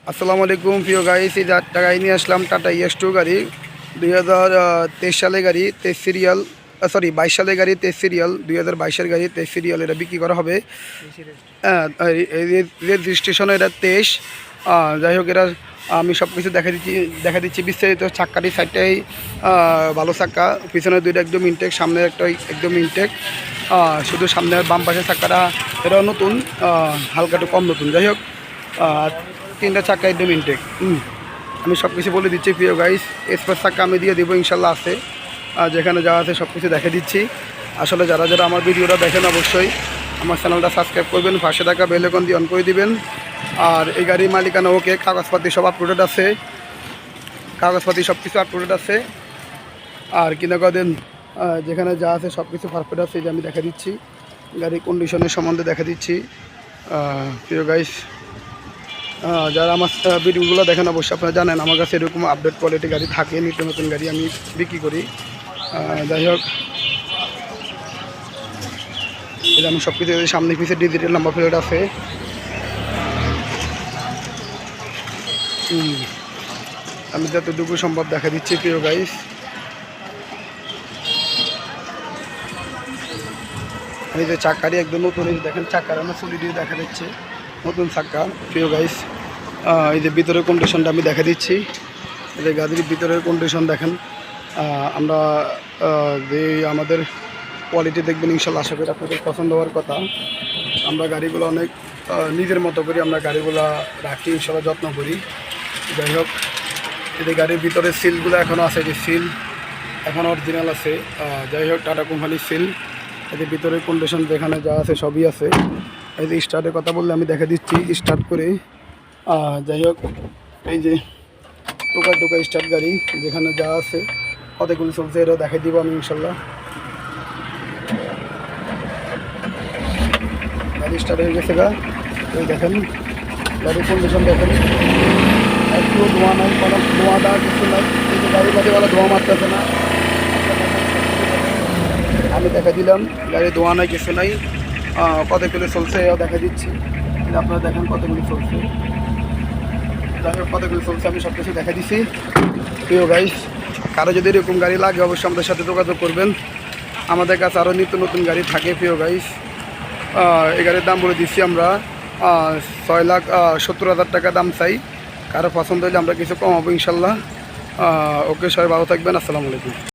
আসসালামু আলাইকুম প্রিয় গাইস, এই টাকায় নিয়ে আসলাম টাটা EX2 গাড়ি 2023 সালে গাড়ি 23 সিরিয়াল, 22 সালে গাড়ি 23 সিরিয়াল, 2022-এর গাড়ি 23 সিরিয়াল। এটা বিক্রি করা হবে। রেজিস্ট্রেশনে এটা 23। যাই হোক, এটা আমি সব কিছু দেখা দিচ্ছি বিস্তারিত। চাক্কাটি সাইডটাই ভালো চাক্কা, পিছনের দুইটা একদম ইনটেক, সামনে একটা একদম ইনটেক। শুধু সামনের বাম পাশের চাক্কাটা এটাও নতুন, হালকা একটু কম নতুন। যাই হোক, তিনটা চাক্কা একদম ইনটেক। আমি সব কিছু বলে দিচ্ছি প্রিয় গাইস। এক্সপ্রেস চাক্কা আমি দিয়ে দেবো ইনশাল্লাহ আছে, যেখানে যা আছে সব কিছু দেখে দিচ্ছি। আসলে যারা যারা আমার ভিডিওটা দেখেন অবশ্যই আমার চ্যানেলটা সাবস্ক্রাইব করবেন, পাশে থাকা বেল আইকন দিয়ে অন করে দিবেন। আর এই গাড়ির মালিকানা ওকে, কাগজপাতি সব আপলোডেড আছে, কাগজপাতি সব কিছু আপলোডেড আছে। আর কিনা কদিন যেখানে যা আছে সব কিছু পারফেক্ট আছে, যে আমি দেখা দিচ্ছি গাড়ির কন্ডিশনের সম্বন্ধে দেখা দিচ্ছি প্রিয় গাইস। যারা আমার ভিডিওগুলো দেখেন অবশ্যই আপনারা জানেন আমার কাছে এরকম আপডেট কোয়ালিটি গাড়ি থাকে, নিত্য নতুন গাড়ি আমি বিক্রি করি। যাই হোক, এটা আমি সব কিছু সামনে পিছিয়ে ডিজিটাল নাম্বার প্লেট আছে। আমি যতটুকু সম্ভব দেখা দিচ্ছি প্রিয় গাইস। এই যে চাক্কারি একদম নতুন, এই দেখেন চাক্কার আমার সলিডিও দেখা যাচ্ছে, নতুন চাক্কা প্রিয় গাইস। এই যে ভিতরের কন্ডিশনটা আমি দেখা দিচ্ছি, এই যে গাড়ির ভিতরের কন্ডিশন দেখেন। আমরা যে আমাদের কোয়ালিটি দেখবেন ইনশাল্লাহ, আশা করি আপনাদের পছন্দ হওয়ার কথা। আমরা গাড়িগুলো অনেক নিজের মতো করি, আমরা গাড়িগুলো রাখি ইনশাল্লাহ, যত্ন করি। যাই হোক, এই যে গাড়ির ভিতরে সিলগুলো এখনও আছে, যে সিল এখন অরিজিনাল আছে। যাই হোক, টাটা কোম্পানির সিল। এই যে ভিতরের কন্ডিশন যেখানে যা আছে সবই আছে। এই যে স্টার্টের কথা বললে আমি দেখা দিচ্ছি স্টার্ট করে। যাই হোক, এই যে টোকা টোকা স্টার্ট গাড়ি, যেখানে যা আছে কতগুলো চলছে এটাও দেখাই দিব আমি ইনশাল্লাহ। গাড়ি স্টার্ট হয়ে গেছে গা, এই দেখেন গাড়ির কন্ডিশন দেখেন, একটু ধোঁয়া নাই, কোনো ধোঁয়া দেওয়া কিছু নাই। এই যে গাড়ি বাড়িওয়ালা ধোঁয়া মারতেছে না, আমি দেখা দিলাম গাড়ি ধোঁয়া নাই, কিছু নাই। কতগুলো চলছে এও দেখা দিচ্ছি, আপনারা দেখেন কতগুলো চলছে। যাই হোক, কতগুলো চলছে আমি সব কিছু দেখা দিচ্ছি প্রিয় গাইস। কারো যদি এরকম গাড়ি লাগে অবশ্যই আমাদের সাথে যোগাযোগ করবেন, আমাদের কাছে আরও নিত্য নতুন গাড়ি থাকে প্রিয় গাইস। এই গাড়ির দাম বলে দিচ্ছি আমরা 6,70,000 টাকা দাম চাই। কারো পছন্দ হলে আমরা কিছু কমাবো ইনশাল্লাহ। ওকে, সবাই ভালো থাকবেন, আসসালামু আলাইকুম।